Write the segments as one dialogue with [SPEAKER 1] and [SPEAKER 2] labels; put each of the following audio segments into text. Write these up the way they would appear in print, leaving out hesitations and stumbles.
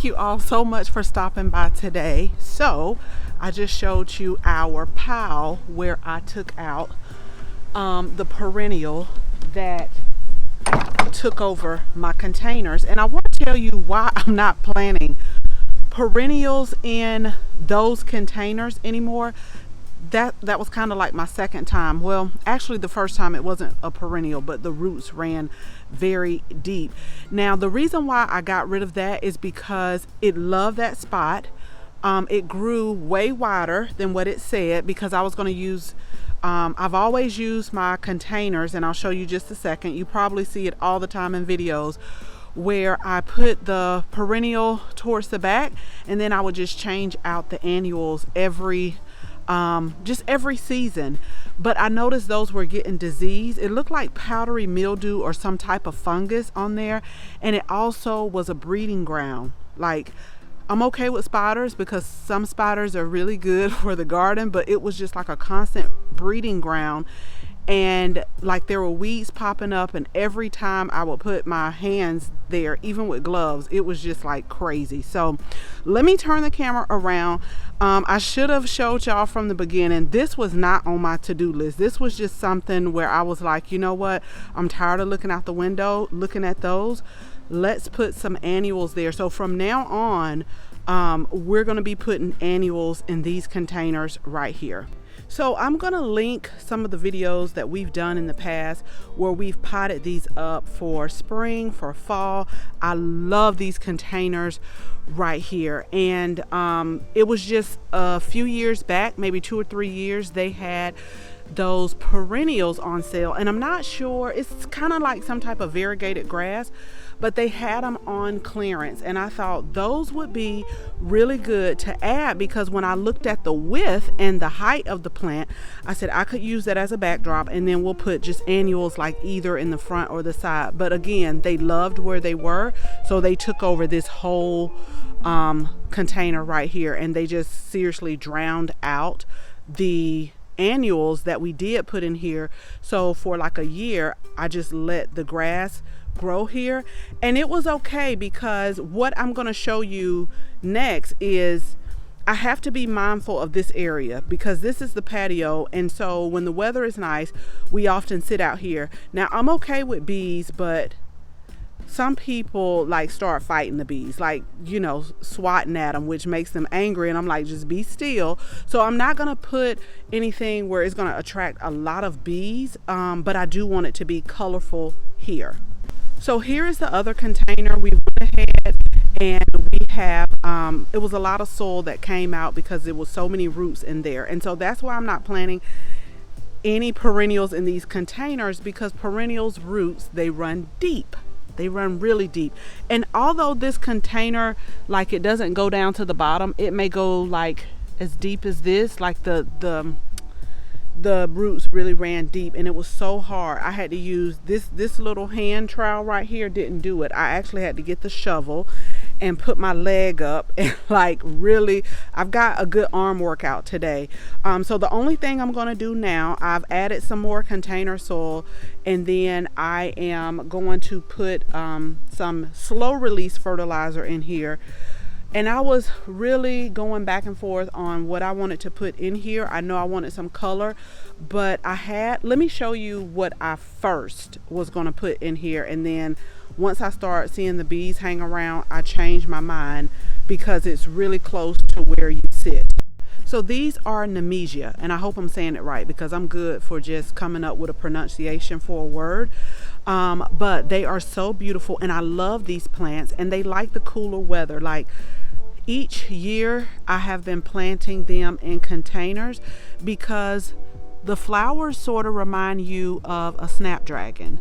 [SPEAKER 1] you all so much for stopping by today. So I just showed you our pile where I took out the perennial that took over my containers, and I want to tell you why I'm not planting perennials in those containers anymore. That was kind of like my second time. Well, actually the first time it wasn't a perennial, but the roots ran very deep. Now the reason why I got rid of that is because it loved that spot. It grew way wider than what it said, because I was going to use I've always used my containers, and I'll show you just a second. You probably see it all the time in videos where I put the perennial towards the back, and then I would just change out the annuals every season. But I noticed those were getting disease. It looked like powdery mildew or some type of fungus on there, and it also was a breeding ground. Like, I'm okay with spiders because some spiders are really good for the garden, but it was just like a constant breeding ground, and like there were weeds popping up, and every time I would put my hands there, even with gloves, it was just like crazy. So let me turn the camera around. I should have showed y'all from the beginning. This was not on my to-do list. This was just something where I was like, you know what, I'm tired of looking out the window looking at those. Let's put some annuals there. So from now on, we're going to be putting annuals in these containers right here. So I'm going to link some of the videos that we've done in the past where we've potted these up for spring, for fall. I love these containers right here. And it was just a few years back, maybe 2 or 3 years, they had those perennials on sale, and I'm not sure, it's kind of like some type of variegated grass, but they had them on clearance, and I thought those would be really good to add, because when I looked at the width and the height of the plant, I said I could use that as a backdrop, and then we'll put just annuals like either in the front or the side. But again, they loved where they were, so they took over this whole container right here, and they just seriously drowned out the annuals that we did put in here. So for like a year, I just let the grass grow here, and it was okay, because what I'm going to show you next is I have to be mindful of this area, because this is the patio, and so when the weather is nice, we often sit out here. Now I'm okay with bees, but some people like start fighting the bees, like, you know, swatting at them, which makes them angry, and I'm like, just be still. So I'm not gonna put anything where it's gonna attract a lot of bees, but I do want it to be colorful here. So here is the other container. We went ahead and we have it was a lot of soil that came out because there was so many roots in there, and so that's why I'm not planting any perennials in these containers, because perennials roots, they run deep. They run really deep. And although this container, like, it doesn't go down to the bottom, it may go like as deep as this, like the roots really ran deep, and it was so hard. I had to use this little hand trowel right here, didn't do it. I actually had to get the shovel and put my leg up, and like really, I've got a good arm workout today. So the only thing I'm going to do now, I've added some more container soil, and then I am going to put some slow release fertilizer in here. And I was really going back and forth on what I wanted to put in here. I know I wanted some color, but let me show you what I first was going to put in here, and then once I start seeing the bees hang around, I changed my mind, because it's really close to where you sit. So these are Nemesia, and I hope I'm saying it right, because I'm good for just coming up with a pronunciation for a word. But they are so beautiful, and I love these plants, and they like the cooler weather. Like, each year I have been planting them in containers because the flowers sort of remind you of a snapdragon,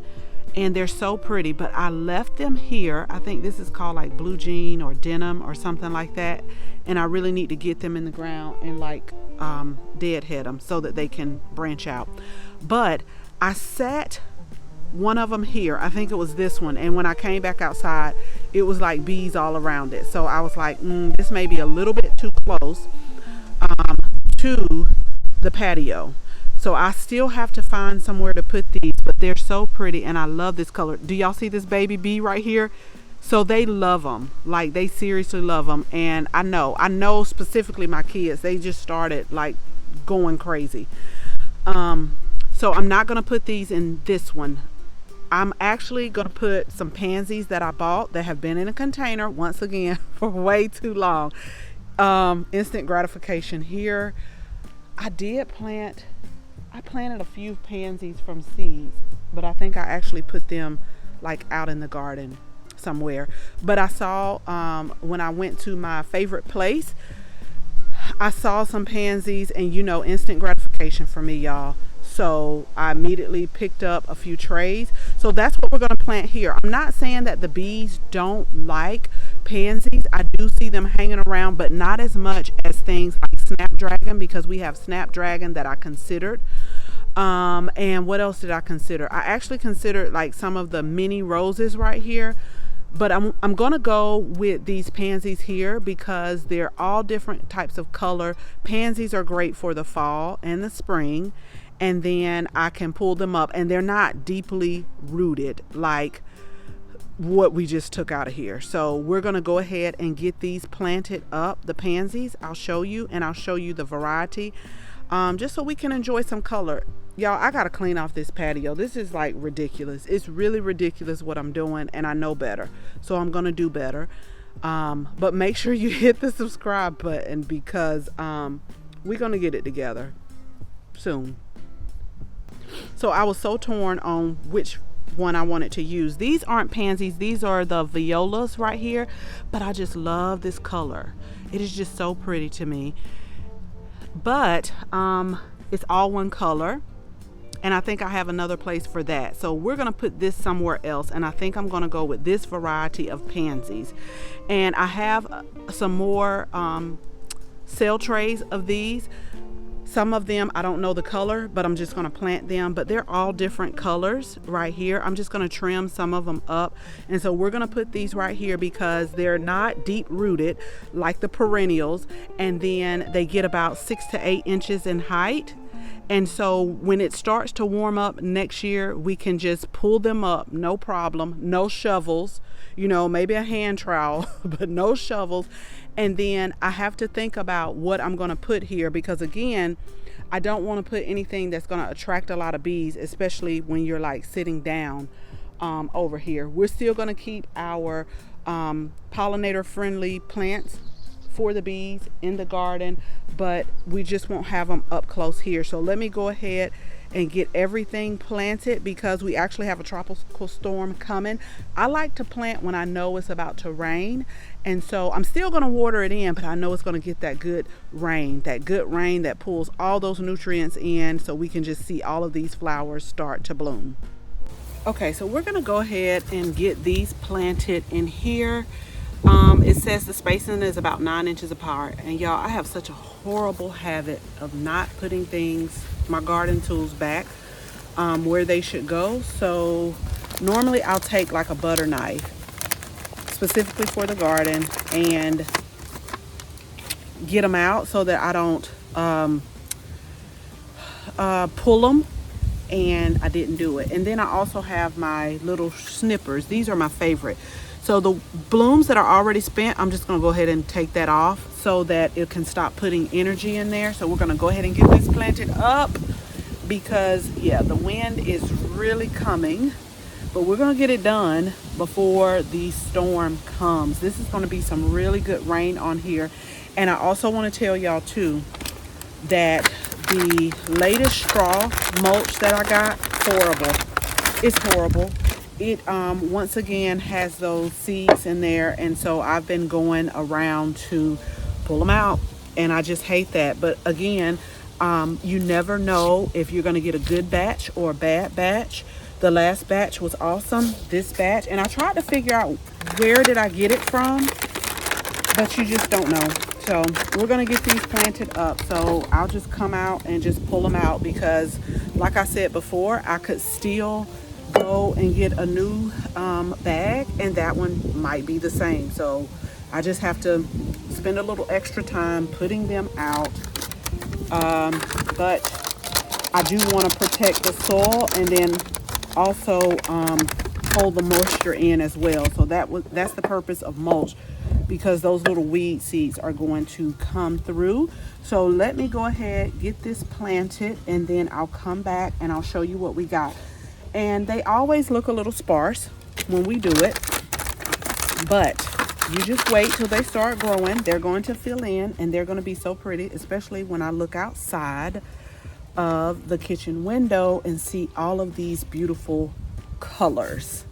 [SPEAKER 1] and they're so pretty. But I left them here. I think this is called like blue jean or denim or something like that, and I really need to get them in the ground and like deadhead them so that they can branch out. But I sat one of them here, I think it was this one, and when I came back outside, it was like bees all around it. So I was like, this may be a little bit too close to the patio. So I still have to find somewhere to put these, but they're so pretty, and I love this color. Do y'all see this baby bee right here? So they love them. Like, they seriously love them. And I know specifically my kids, they just started like going crazy. So I'm not going to put these in this one. I'm actually going to put some pansies that I bought that have been in a container once again for way too long. Instant gratification here. I planted a few pansies from seeds, but I think I actually put them like out in the garden somewhere. But I saw, when I went to my favorite place, I saw some pansies, and instant gratification for me, y'all. So I immediately picked up a few trays. So that's what we're going to plant here. I'm not saying that the bees don't like pansies. I do see them hanging around, but not as much as things like snapdragon, because we have snapdragon that I considered. And what else did I consider? I actually considered like some of the mini roses right here. But I'm going to go with these pansies here because they're all different types of color. Pansies are great for the fall and the spring. And then I can pull them up, and they're not deeply rooted like what we just took out of here. So we're going to go ahead and get these planted up, the pansies. I'll show you, and I'll show you the variety, just so we can enjoy some color. Y'all, I got to clean off this patio. This is like ridiculous. It's really ridiculous what I'm doing, and I know better. So I'm going to do better. But make sure you hit the subscribe button because we're going to get it together soon. So I was so torn on which one I wanted to use. These aren't pansies. These are the violas right here. But I just love this color. It is just so pretty to me. But it's all one color. And I think I have another place for that. So we're going to put this somewhere else. And I think I'm going to go with this variety of pansies. And I have some more cell trays of these. Some of them, I don't know the color, but I'm just going to plant them. But they're all different colors right here. I'm just going to trim some of them up. And so we're going to put these right here because they're not deep rooted like the perennials. And then they get about 6 to 8 inches in height. And so when it starts to warm up next year, we can just pull them up, no problem, no shovels, maybe a hand trowel, but no shovels. And then I have to think about what I'm going to put here because, again, I don't want to put anything that's going to attract a lot of bees, especially when you're like sitting down over here. We're still going to keep our pollinator friendly plants for the bees in the garden, but we just won't have them up close here. So let me go ahead and get everything planted because we actually have a tropical storm coming. I like to plant when I know it's about to rain, and so I'm still going to water it in, but I know it's going to get that good rain that pulls all those nutrients in so we can just see all of these flowers start to bloom. Okay, so we're going to go ahead and get these planted in here. It says the spacing is about 9 inches apart, and y'all, I have such a horrible habit of not putting my garden tools back where they should go. So normally I'll take like a butter knife specifically for the garden and get them out so that I don't pull them, and I didn't do it. And then I also have my little snippers. These are my favorite. So the blooms that are already spent, I'm just going to go ahead and take that off so that it can stop putting energy in there. So we're going to go ahead and get this planted up because, yeah, the wind is really coming. But we're going to get it done before the storm comes. This is going to be some really good rain on here. And I also want to tell y'all, too, that the latest straw mulch that I got, horrible. It's horrible. It once again has those seeds in there, and so I've been going around to pull them out, and I just hate that. But again, you never know if you're going to get a good batch or a bad batch. The last batch was awesome. This batch, and I tried to figure out where did I get it from, but you just don't know. So we're going to get these planted up. So I'll just come out and just pull them out because, like I said before, I could still go and get a new bag, and that one might be the same. So I just have to spend a little extra time putting them out, but I do want to protect the soil, and then also hold the moisture in as well. So that's the purpose of mulch, because those little weed seeds are going to come through. So let me go ahead, get this planted, and then I'll come back and I'll show you what we got. And they always look a little sparse when we do it, but you just wait till they start growing. They're going to fill in and they're going to be so pretty, especially when I look outside of the kitchen window and see all of these beautiful colors.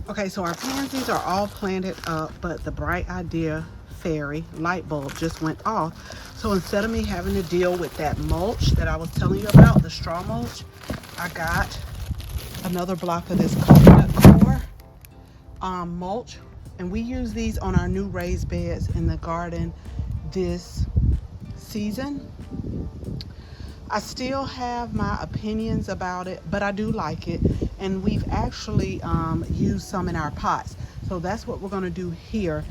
[SPEAKER 1] Okay, so our pansies are all planted up, but the Bright Idea Fairy light bulb just went off. So instead of me having to deal with that mulch that I was telling you about, the straw mulch, I got another block of this coconut core mulch, and we use these on our new raised beds in the garden this season. I still have my opinions about it, but I do like it, and we've actually used some in our pots, so that's what we're going to do here.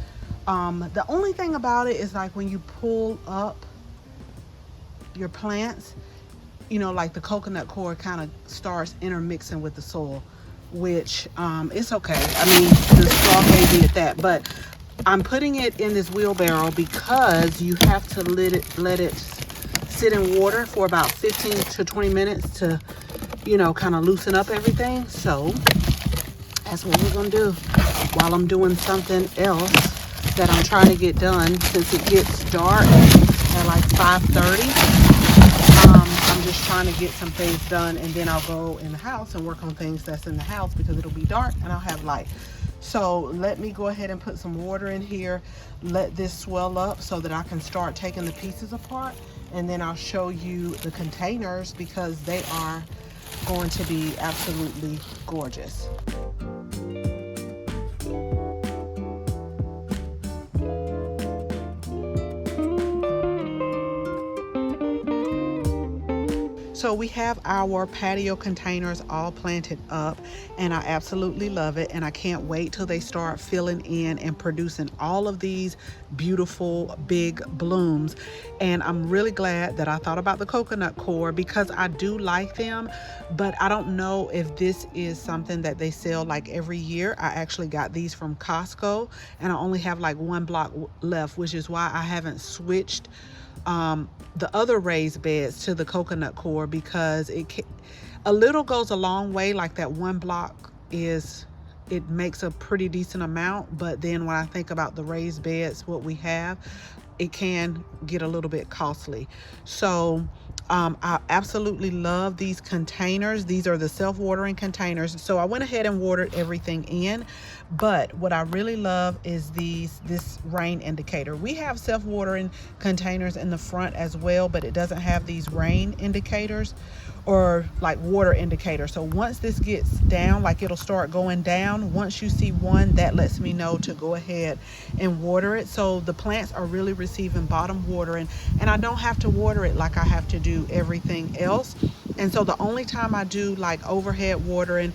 [SPEAKER 1] The only thing about it is, like, when you pull up your plants, you know, like the coconut core kind of starts intermixing with the soil, which it's okay. I mean, the straw may be at that, but I'm putting it in this wheelbarrow because you have to let it sit in water for about 15 to 20 minutes to, you know, kind of loosen up everything. So that's what we're gonna do while I'm doing something else that I'm trying to get done, since it gets dark at like 5:30. I'm just trying to get some things done, and then I'll go in the house and work on things that's in the house, because it'll be dark and I'll have light. So let me go ahead and put some water in here, let this swell up so that I can start taking the pieces apart, and then I'll show you the containers, because they are going to be absolutely gorgeous. So we have our patio containers all planted up, and I absolutely love it, and I can't wait till they start filling in and producing all of these beautiful big blooms. And I'm really glad that I thought about the coconut core, because I do like them, but I don't know if this is something that they sell like every year. I actually got these from Costco, and I only have like one block left, which is why I haven't switched the other raised beds to the coconut core, because a little goes a long way. Like that one block it makes a pretty decent amount, but then when I think about the raised beds, what we have, it can get a little bit costly. So I absolutely love these containers. These are the self-watering containers. So I went ahead and watered everything in, but what I really love is this rain indicator. We have self-watering containers in the front as well, but it doesn't have these rain indicators or like water indicator. So once this gets down, like it'll start going down, once you see one, that lets me know to go ahead and water it. So the plants are really receiving bottom watering, and I don't have to water it like I have to do everything else. And so the only time I do like overhead watering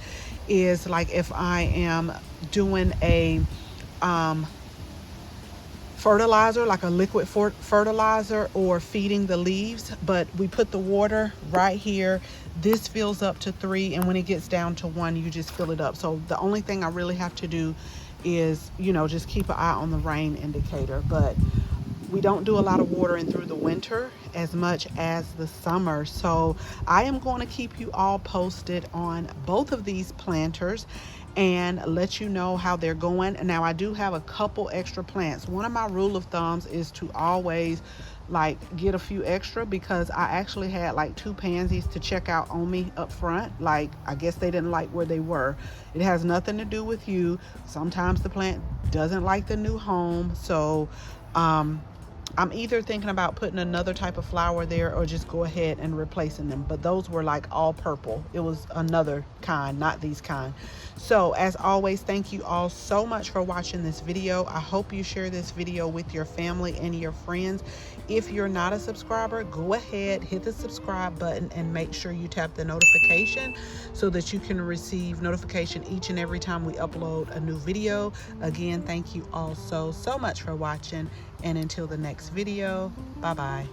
[SPEAKER 1] is like if I am doing a fertilizer, like a liquid fertilizer, or feeding the leaves. But we put the water right here. This fills up to 3, and when it gets down to 1, you just fill it up. So the only thing I really have to do is, you know, just keep an eye on the rain indicator. But we don't do a lot of watering through the winter as much as the summer. So I am going to keep you all posted on both of these planters and let you know how they're going. Now, I do have a couple extra plants. One of my rule of thumbs is to always like get a few extra, because I actually had like 2 pansies to check out on me up front. Like, I guess they didn't like where they were. It has nothing to do with you. Sometimes the plant doesn't like the new home. So I'm either thinking about putting another type of flower there or just go ahead and replacing them. But those were like all purple. It was another kind, not these kind. So as always, thank you all so much for watching this video. I hope you share this video with your family and your friends. If you're not a subscriber, go ahead, hit the subscribe button, and make sure you tap the notification so that you can receive notification each and every time we upload a new video. Again, thank you all so much for watching, and until the next video, bye bye.